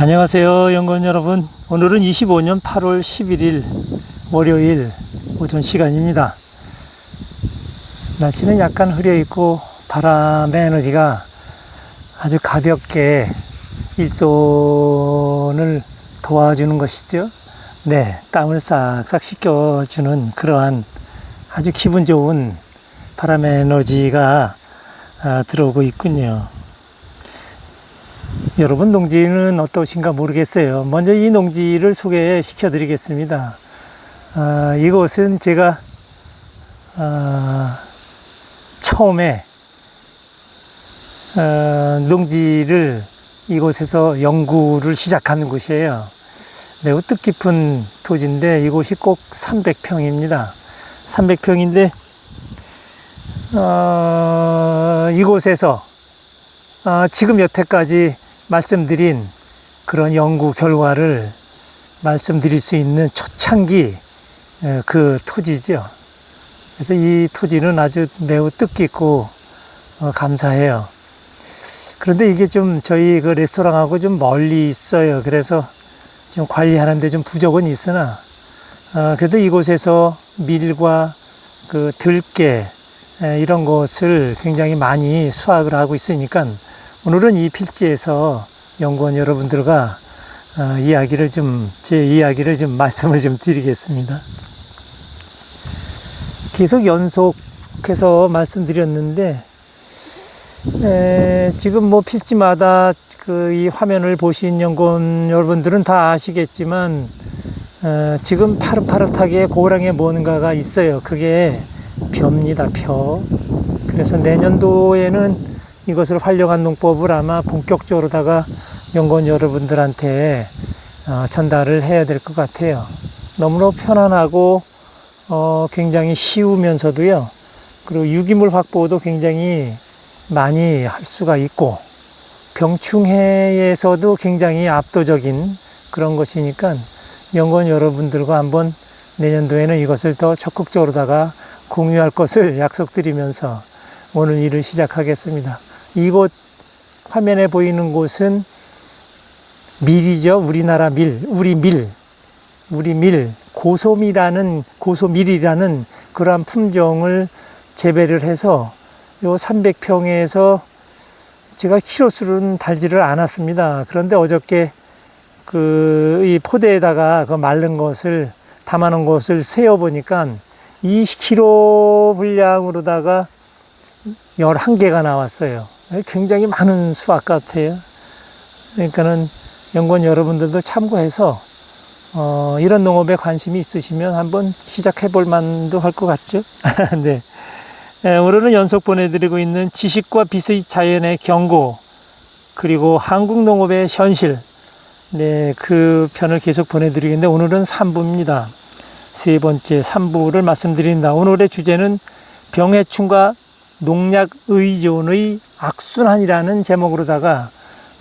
안녕하세요, 연구원 여러분. 오늘은 25년 8월 11일 월요일 오전 시간입니다. 날씨는 약간 흐려있고 바람의 에너지가 아주 가볍게 일손을 도와주는 것이죠. 네, 땀을 싹싹 씻겨주는 그러한 아주 기분 좋은 바람의 에너지가 들어오고 있군요. 여러분 농지는 어떠신가 모르겠어요. 먼저 이 농지를 소개시켜 드리겠습니다. 이곳은 제가 처음에 농지를 이곳에서 연구를 시작하는 곳이에요. 매우 뜻깊은 토지인데 이곳이 꼭 300평입니다. 300평인데 이곳에서 지금 여태까지 말씀드린 그런 연구 결과를 말씀드릴 수 있는 초창기 그 토지죠. 그래서 이 토지는 아주 매우 뜻깊고 감사해요. 그런데 이게 좀 저희 그 레스토랑하고 좀 멀리 있어요. 그래서 좀 관리하는데 좀 부족은 있으나 그래도 이곳에서 밀과 그 들깨 이런 것을 굉장히 많이 수확을 하고 있으니까 오늘은 이 필지에서 연구원 여러분들과 제 이야기를 좀 말씀을 좀 드리겠습니다. 계속 연속해서 말씀드렸는데 지금 뭐 필지마다 이 화면을 보신 연구원 여러분들은 다 아시겠지만 지금 파릇파릇하게 고랑에 뭔가가 있어요. 그게 벼입니다. 벼. 그래서 내년도에는 이것을 활용한 농법을 아마 본격적으로다가 연구원 여러분들한테 전달을 해야 될 것 같아요. 너무나 편안하고 굉장히 쉬우면서도요. 그리고 유기물 확보도 굉장히 많이 할 수가 있고 병충해에서도 굉장히 압도적인 그런 것이니까 연구원 여러분들과 한번 내년도에는 이것을 더 적극적으로다가 공유할 것을 약속드리면서 오늘 일을 시작하겠습니다. 이곳 화면에 보이는 곳은 밀이죠. 우리나라 밀, 우리 밀, 고소밀이라는 그러한 품종을 재배를 해서 요 300평에서 제가 키로수는 달지를 않았습니다. 그런데 어저께 이 포대에다가 그 마른 것을 담아놓은 것을 세어보니까 20kg 분량으로다가 11개가 나왔어요. 굉장히 많은 수확 같아요. 그러니까는 연구원 여러분들도 참고해서 이런 농업에 관심이 있으시면 한번 시작해 볼 만도 할 것 같죠? 네. 오늘은 연속 보내드리고 있는 지식과 빛의 자연의 경고 그리고 한국 농업의 현실 네, 그 편을 계속 보내드리겠는데 오늘은 3부입니다. 세 번째 3부를 말씀드린다. 오늘의 주제는 병해충과 농약 의존의 악순환이라는 제목으로다가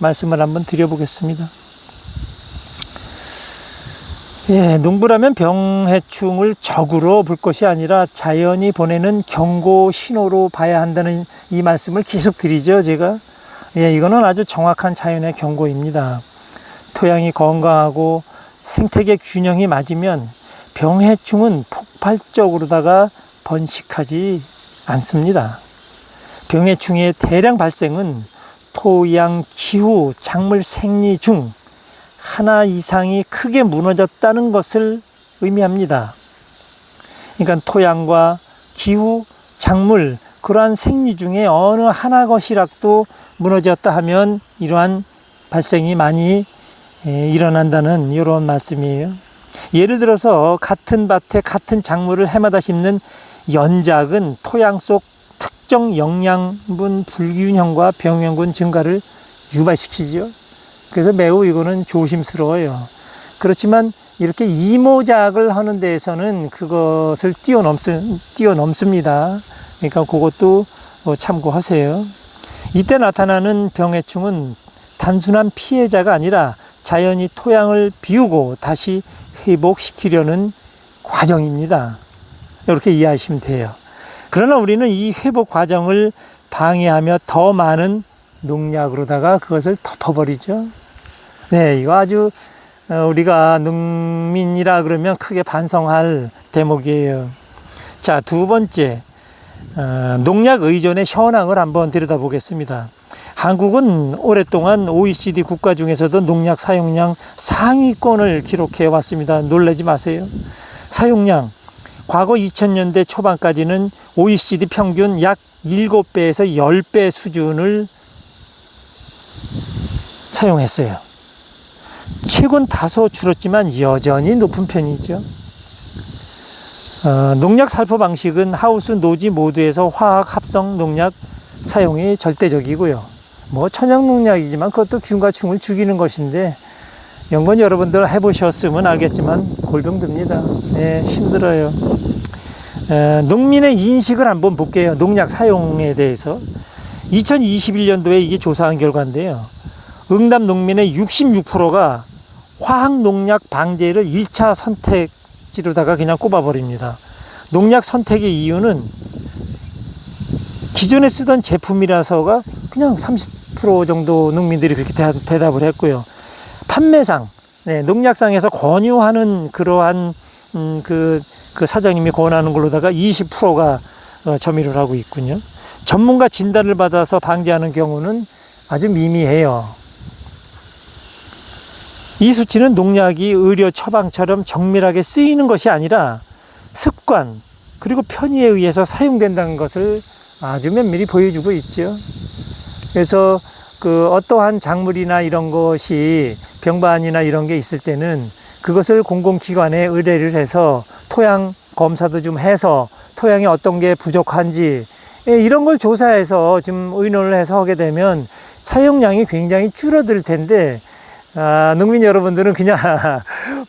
말씀을 한번 드려보겠습니다. 예, 농부라면 병해충을 적으로 볼 것이 아니라 자연이 보내는 경고 신호로 봐야 한다는 이 말씀을 계속 드리죠, 제가. 예, 이거는 아주 정확한 자연의 경고입니다. 토양이 건강하고 생태계 균형이 맞으면 병해충은 폭발적으로다가 번식하지 않습니다. 병해충의 대량 발생은 토양, 기후, 작물 생리 중 하나 이상이 크게 무너졌다는 것을 의미합니다. 그러니까 토양과 기후, 작물, 그러한 생리 중에 어느 하나 것이라도 무너졌다 하면 이러한 발생이 많이 일어난다는 이런 말씀이에요. 예를 들어서 같은 밭에 같은 작물을 해마다 심는 연작은 토양 속 특정 영양분 불균형과 병원군 증가를 유발시키죠. 그래서 매우 이거는 조심스러워요. 그렇지만 이렇게 이모작을 하는 데에서는 그것을 뛰어넘습니다. 그러니까 그것도 참고하세요. 이때 나타나는 병해충은 단순한 피해자가 아니라 자연이 토양을 비우고 다시 회복시키려는 과정입니다. 이렇게 이해하시면 돼요. 그러나 우리는 이 회복 과정을 방해하며 더 많은 농약으로다가 그것을 덮어버리죠. 네, 이거 아주 우리가 농민이라 그러면 크게 반성할 대목이에요. 자, 두 번째, 농약 의존의 현황을 한번 들여다보겠습니다. 한국은 오랫동안 OECD 국가 중에서도 농약 사용량 상위권을 기록해 왔습니다. 놀라지 마세요. 사용량, 과거 2000년대 초반까지는 OECD 평균 약 7배에서 10배 수준을 사용했어요. 최근 다소 줄었지만 여전히 높은 편이죠. 농약 살포 방식은 하우스, 노지 모두에서 화학 합성 농약 사용이 절대적이고요. 뭐 천연 농약이지만 그것도 균과 충을 죽이는 것인데 연구원 여러분들 해보셨으면 알겠지만 골병듭니다. 네, 힘들어요. 농민의 인식을 한번 볼게요. 농약 사용에 대해서 2021년도에 이게 조사한 결과인데요. 응답 농민의 66%가 화학 농약 방제를 1차 선택지로다가 그냥 꼽아버립니다. 농약 선택의 이유는 기존에 쓰던 제품이라서가 그냥 30% 정도 농민들이 그렇게 대답을 했고요. 판매상, 네, 농약상에서 권유하는 그러한 그 사장님이 권하는 걸로다가 20%가 점유를 하고 있군요. 전문가 진단을 받아서 방제하는 경우는 아주 미미해요. 이 수치는 농약이 의료 처방처럼 정밀하게 쓰이는 것이 아니라 습관 그리고 편의에 의해서 사용된다는 것을 아주 면밀히 보여주고 있죠. 그래서 어떠한 작물이나 이런 것이 병반이나 이런 게 있을 때는 그것을 공공기관에 의뢰를 해서 토양 검사도 좀 해서 토양에 어떤 게 부족한지 이런 걸 조사해서 좀 의논을 해서 하게 되면 사용량이 굉장히 줄어들 텐데 농민 여러분들은 그냥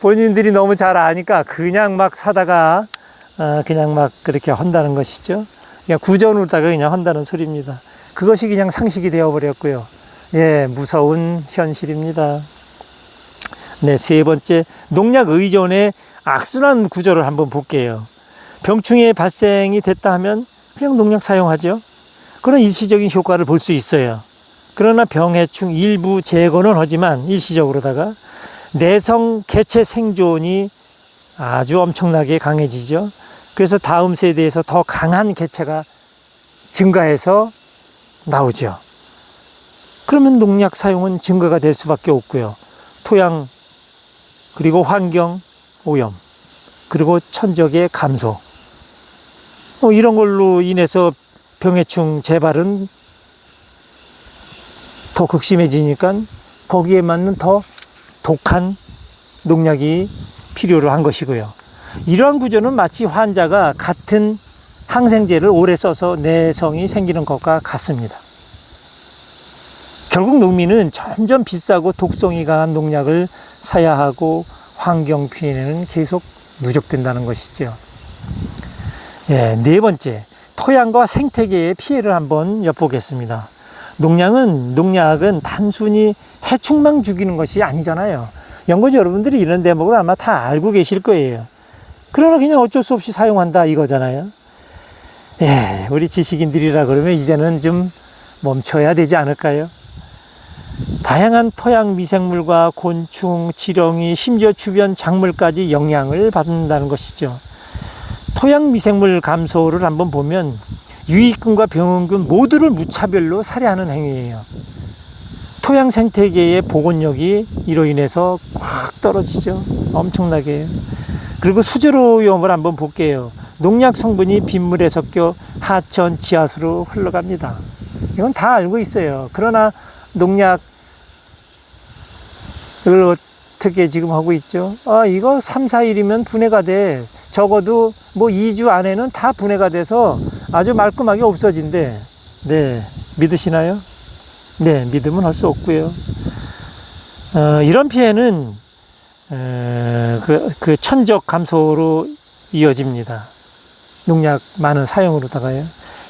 본인들이 너무 잘 아니까 그냥 막 사다가 그냥 막 그렇게 한다는 것이죠. 그냥 구전으로다가 그냥 한다는 소리입니다. 그것이 그냥 상식이 되어버렸고요. 예, 무서운 현실입니다. 네, 세 번째, 농약 의존의 악순환 구조를 한번 볼게요. 병충해 발생이 됐다 하면 그냥 농약 사용하죠. 그런 일시적인 효과를 볼 수 있어요. 그러나 병해충 일부 제거는 하지만 일시적으로다가 내성 개체 생존이 아주 엄청나게 강해지죠. 그래서 다음 세대에서 더 강한 개체가 증가해서 나오죠. 그러면 농약 사용은 증가가 될 수밖에 없고요. 토양 그리고 환경 오염 그리고 천적의 감소 이런 걸로 인해서 병해충 재발은 더 극심해지니까 거기에 맞는 더 독한 농약이 필요로 한 것이고요. 이러한 구조는 마치 환자가 같은 항생제를 오래 써서 내성이 생기는 것과 같습니다. 결국 농민은 점점 비싸고 독성이 강한 농약을 사야 하고 환경 피해는 계속 누적된다는 것이죠. 예, 네 번째, 토양과 생태계의 피해를 한번 엿보겠습니다. 농약은 단순히 해충만 죽이는 것이 아니잖아요. 연구자 여러분들이 이런 대목을 아마 다 알고 계실 거예요. 그러나 그냥 어쩔 수 없이 사용한다 이거잖아요. 예, 우리 지식인들이라 그러면 이제는 좀 멈춰야 되지 않을까요? 다양한 토양 미생물과 곤충, 지렁이, 심지어 주변 작물까지 영향을 받는다는 것이죠. 토양 미생물 감소를 한번 보면 유익균과 병원균 모두를 무차별로 살해하는 행위예요. 토양 생태계의 복원력이 이로 인해서 확 떨어지죠. 엄청나게. 그리고 수질오염을 한번 볼게요. 농약 성분이 빗물에 섞여 하천, 지하수로 흘러갑니다. 이건 다 알고 있어요. 그러나 농약 이걸 어떻게 지금 하고 있죠? 이거 3, 4일이면 분해가 돼. 적어도 뭐 2주 안에는 다 분해가 돼서 아주 말끔하게 없어진대. 네, 믿으시나요? 네, 믿으면 할 수 없고요. 이런 피해는 그 천적 감소로 이어집니다. 농약 많은 사용으로다가요.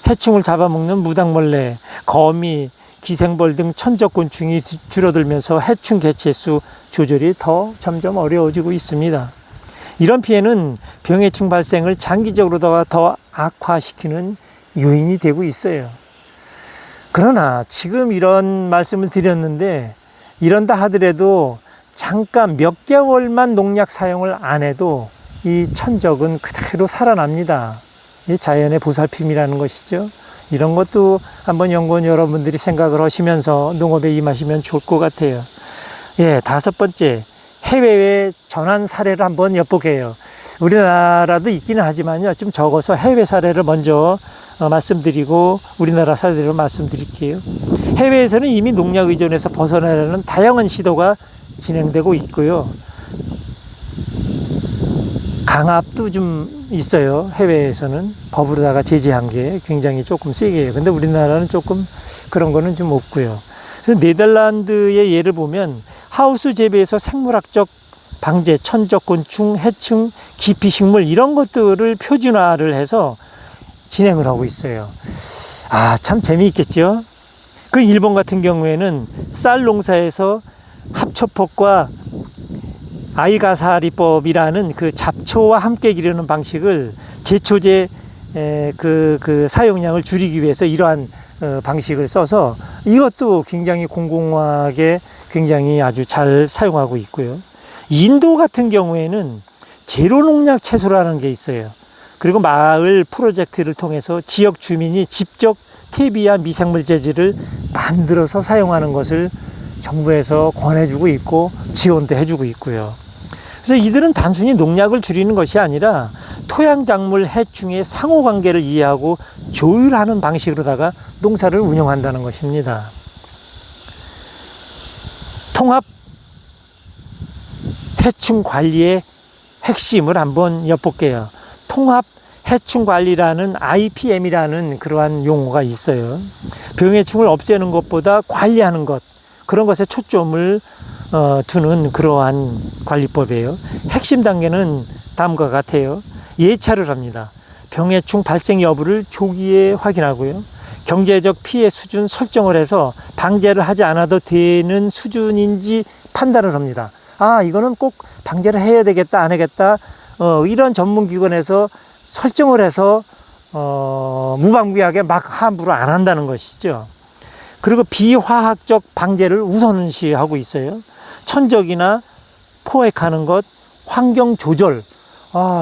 해충을 잡아먹는 무당벌레, 거미, 기생벌 등 천적곤충이 줄어들면서 해충 개체수 조절이 더 점점 어려워지고 있습니다. 이런 피해는 병해충 발생을 장기적으로 더 악화시키는 요인이 되고 있어요. 그러나 지금 이런 말씀을 드렸는데 이런다 하더라도 잠깐 몇 개월만 농약 사용을 안 해도 이 천적은 그대로 살아납니다. 이 자연의 보살핌이라는 것이죠. 이런 것도 한번 연구원 여러분들이 생각을 하시면서 농업에 임하시면 좋을 것 같아요. 예, 5번째, 해외의 전환 사례를 한번 엿보게요. 우리나라도 있기는 하지만요, 좀 적어서 해외 사례를 먼저 말씀드리고 우리나라 사례로 말씀드릴게요. 해외에서는 이미 농약 의존에서 벗어나려는 다양한 시도가 진행되고 있고요. 강압도 좀 있어요. 해외에서는 법으로다가 제재한 게 굉장히 조금 세게 해요. 근데 우리나라는 조금 그런 거는 좀 없고요. 그래서 네덜란드의 예를 보면 하우스 재배에서 생물학적 방제, 천적 곤충, 해충, 기피식물 이런 것들을 표준화를 해서 진행을 하고 있어요. 아, 참 재미있겠죠? 그 일본 같은 경우에는 쌀 농사에서 합초법과 아이가사리법이라는 그 잡초와 함께 기르는 방식을 제초제 그 사용량을 줄이기 위해서 이러한 방식을 써서 이것도 굉장히 공공하게 굉장히 아주 잘 사용하고 있고요. 인도 같은 경우에는 제로 농약 채소라는 게 있어요. 그리고 마을 프로젝트를 통해서 지역 주민이 직접 퇴비와 미생물 재질을 만들어서 사용하는 것을 정부에서 권해주고 있고 지원도 해주고 있고요. 그래서 이들은 단순히 농약을 줄이는 것이 아니라 토양작물 해충의 상호관계를 이해하고 조율하는 방식으로다가 농사를 운영한다는 것입니다. 통합 해충 관리의 핵심을 한번 엿볼게요. 통합 해충 관리라는 IPM이라는 그러한 용어가 있어요. 병해충을 없애는 것보다 관리하는 것, 그런 것에 초점을 두는 그러한 관리법이에요. 핵심 단계는 다음과 같아요. 예찰을 합니다. 병해충 발생 여부를 조기에 확인하고요. 경제적 피해 수준 설정을 해서 방제를 하지 않아도 되는 수준인지 판단을 합니다. 아, 이거는 꼭 방제를 해야 되겠다, 안 하겠다, 이런 전문기관에서 설정을 해서 무방비하게 막 함부로 안 한다는 것이죠. 그리고 비화학적 방제를 우선시하고 있어요. 천적이나 포획하는 것, 환경 조절,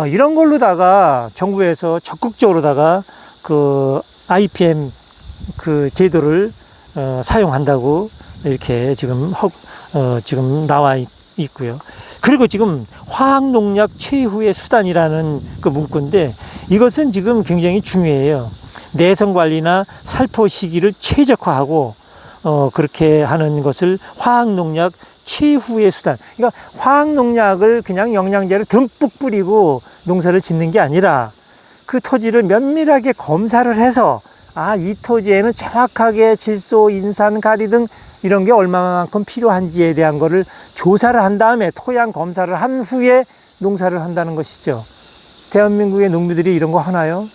이런 걸로다가 정부에서 적극적으로다가 그 IPM 그 제도를 사용한다고 이렇게 지금 지금 나와 있고요. 그리고 지금 화학농약 최후의 수단이라는 그 문구인데 이것은 지금 굉장히 중요해요. 내성 관리나 살포 시기를 최적화하고 그렇게 하는 것을 화학농약 최후의 수단. 그러니까 화학농약을 그냥 영양제를 듬뿍 뿌리고 농사를 짓는 게 아니라 그 토지를 면밀하게 검사를 해서 이 토지에는 정확하게 질소, 인산, 가리 등 이런 게 얼마만큼 필요한지에 대한 거를 조사를 한 다음에 토양 검사를 한 후에 농사를 한다는 것이죠. 대한민국의 농민들이 이런 거 하나요?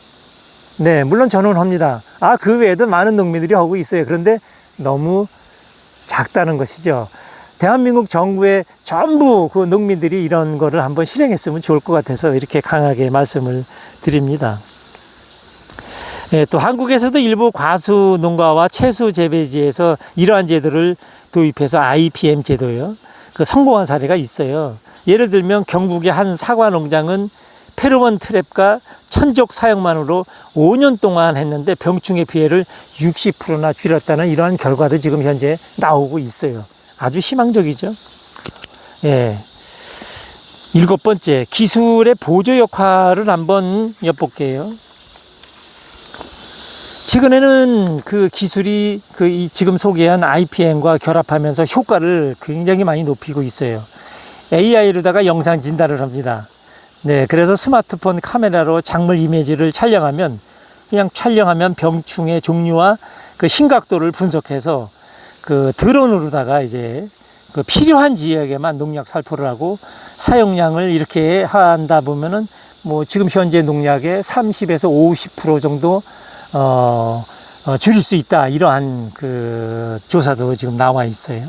네, 물론 저는 합니다. 그 외에도 많은 농민들이 하고 있어요. 그런데 너무 작다는 것이죠. 대한민국 정부의 전부 그 농민들이 이런 거를 한번 실행했으면 좋을 것 같아서 이렇게 강하게 말씀을 드립니다. 예, 또 한국에서도 일부 과수 농가와 채소 재배지에서 이러한 제도를 도입해서 IPM 제도요. 그 성공한 사례가 있어요. 예를 들면 경북의 한 사과 농장은 페로몬 트랩과 천적 사용만으로 5년 동안 했는데 병충해 피해를 60%나 줄였다는 이러한 결과도 지금 현재 나오고 있어요. 아주 희망적이죠. 예. 7번째, 기술의 보조 역할을 한번 엿볼게요. 최근에는 그 기술이 이 지금 소개한 IPM과 결합하면서 효과를 굉장히 많이 높이고 있어요. AI로다가 영상 진단을 합니다. 네, 그래서 스마트폰 카메라로 작물 이미지를 촬영하면 병충의 종류와 그 심각도를 분석해서 그 드론으로다가 이제 그 필요한 지역에만 농약 살포를 하고 사용량을 이렇게 한다 보면은 뭐 지금 현재 농약의 30에서 50% 정도 줄일 수 있다, 이러한 그 조사도 지금 나와 있어요.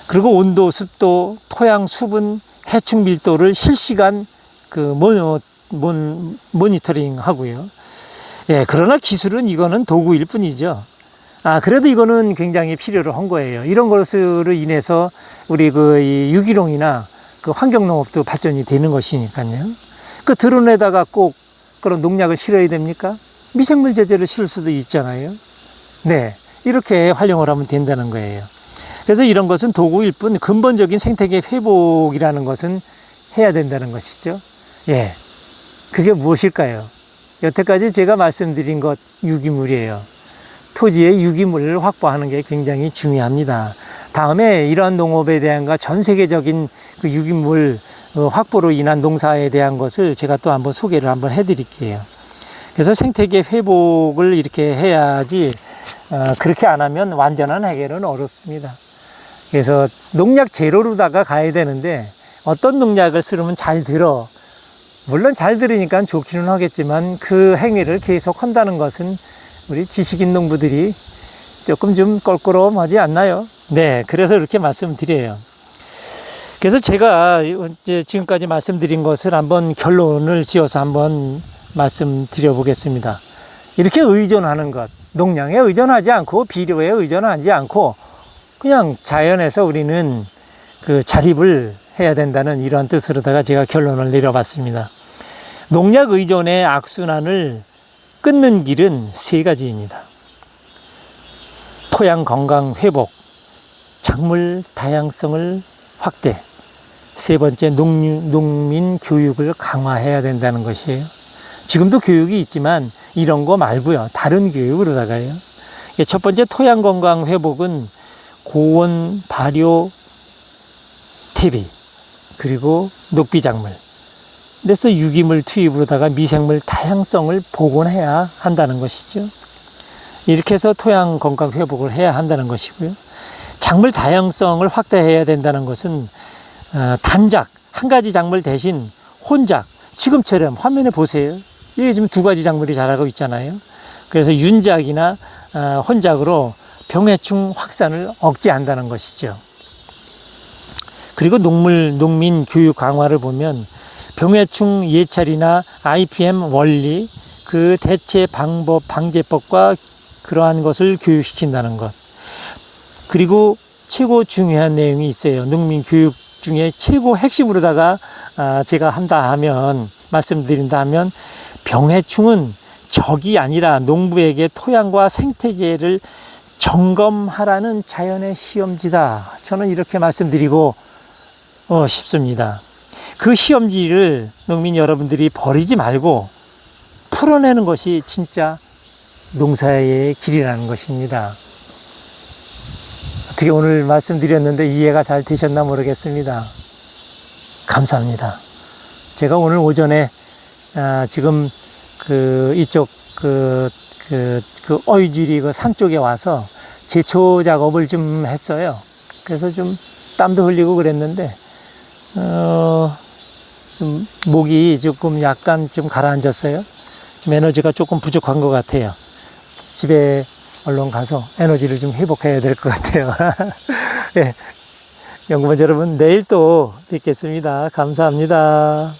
그리고 온도, 습도, 토양 수분, 해충 밀도를 실시간 그 모니터링 하고요. 예, 그러나 기술은 이거는 도구일 뿐이죠. 그래도 이거는 굉장히 필요로 한 거예요. 이런 것으로 인해서 우리 이 유기농이나 그 환경농업도 발전이 되는 것이니까요. 그 드론에다가 꼭 그런 농약을 실어야 됩니까? 미생물 제제를 실을 수도 있잖아요. 네. 이렇게 활용을 하면 된다는 거예요. 그래서 이런 것은 도구일 뿐 근본적인 생태계 회복이라는 것은 해야 된다는 것이죠. 예. 그게 무엇일까요? 여태까지 제가 말씀드린 것 유기물이에요. 토지의 유기물을 확보하는 게 굉장히 중요합니다. 다음에 이러한 농업에 대한 전 세계적인 그 유기물 확보로 인한 농사에 대한 것을 제가 또 한번 소개를 한번 해드릴게요. 그래서 생태계 회복을 이렇게 해야지 그렇게 안 하면 완전한 해결은 어렵습니다. 그래서 농약 제로로다가 가야 되는데 어떤 농약을 쓰면 잘 들어. 물론 잘 들으니까 좋기는 하겠지만 그 행위를 계속 한다는 것은 우리 지식인 농부들이 조금 좀 껄끄러움하지 않나요? 네, 그래서 이렇게 말씀드려요. 그래서 제가 이제 지금까지 말씀드린 것을 한번 결론을 지어서 한번 말씀드려 보겠습니다. 이렇게 의존하는 것, 농약에 의존하지 않고 비료에 의존하지 않고 그냥 자연에서 우리는 그 자립을 해야 된다는 이러한 뜻으로다가 제가 결론을 내려봤습니다. 농약 의존의 악순환을 끊는 길은 세 가지입니다. 토양 건강 회복, 작물 다양성을 확대, 세 번째 농민 교육을 강화해야 된다는 것이에요. 지금도 교육이 있지만 이런 거 말고요. 다른 교육으로다가요. 첫 번째 토양 건강 회복은 고온, 발효, 퇴비, 그리고 녹비작물. 그래서 유기물 투입으로다가 미생물 다양성을 복원해야 한다는 것이죠. 이렇게 해서 토양 건강 회복을 해야 한다는 것이고요. 작물 다양성을 확대해야 된다는 것은 단작, 한 가지 작물 대신 혼작, 지금처럼 화면에 보세요. 이게 지금 두 가지 작물이 자라고 있잖아요. 그래서 윤작이나 혼작으로 병해충 확산을 억제한다는 것이죠. 그리고 농민 교육 강화를 보면 병해충 예찰이나 IPM 원리, 그 대체 방법, 방제법과 그러한 것을 교육시킨다는 것. 그리고 최고 중요한 내용이 있어요. 농민 교육 중에 최고 핵심으로다가 제가 말씀드린다 하면 병해충은 적이 아니라 농부에게 토양과 생태계를 점검하라는 자연의 시험지다. 저는 이렇게 말씀드리고 싶습니다. 그 시험지를 농민 여러분들이 버리지 말고 풀어내는 것이 진짜 농사의 길이라는 것입니다. 어떻게 오늘 말씀드렸는데 이해가 잘 되셨나 모르겠습니다. 감사합니다. 제가 오늘 오전에 지금 이쪽 어이주리 산 쪽에 와서 제초 작업을 좀 했어요. 그래서 좀 땀도 흘리고 그랬는데 좀 목이 조금 약간 좀 가라앉았어요. 좀 에너지가 조금 부족한 것 같아요. 집에 얼른 가서 에너지를 좀 회복해야 될 것 같아요. 네. 연구원 여러분, 내일 또 뵙겠습니다. 감사합니다.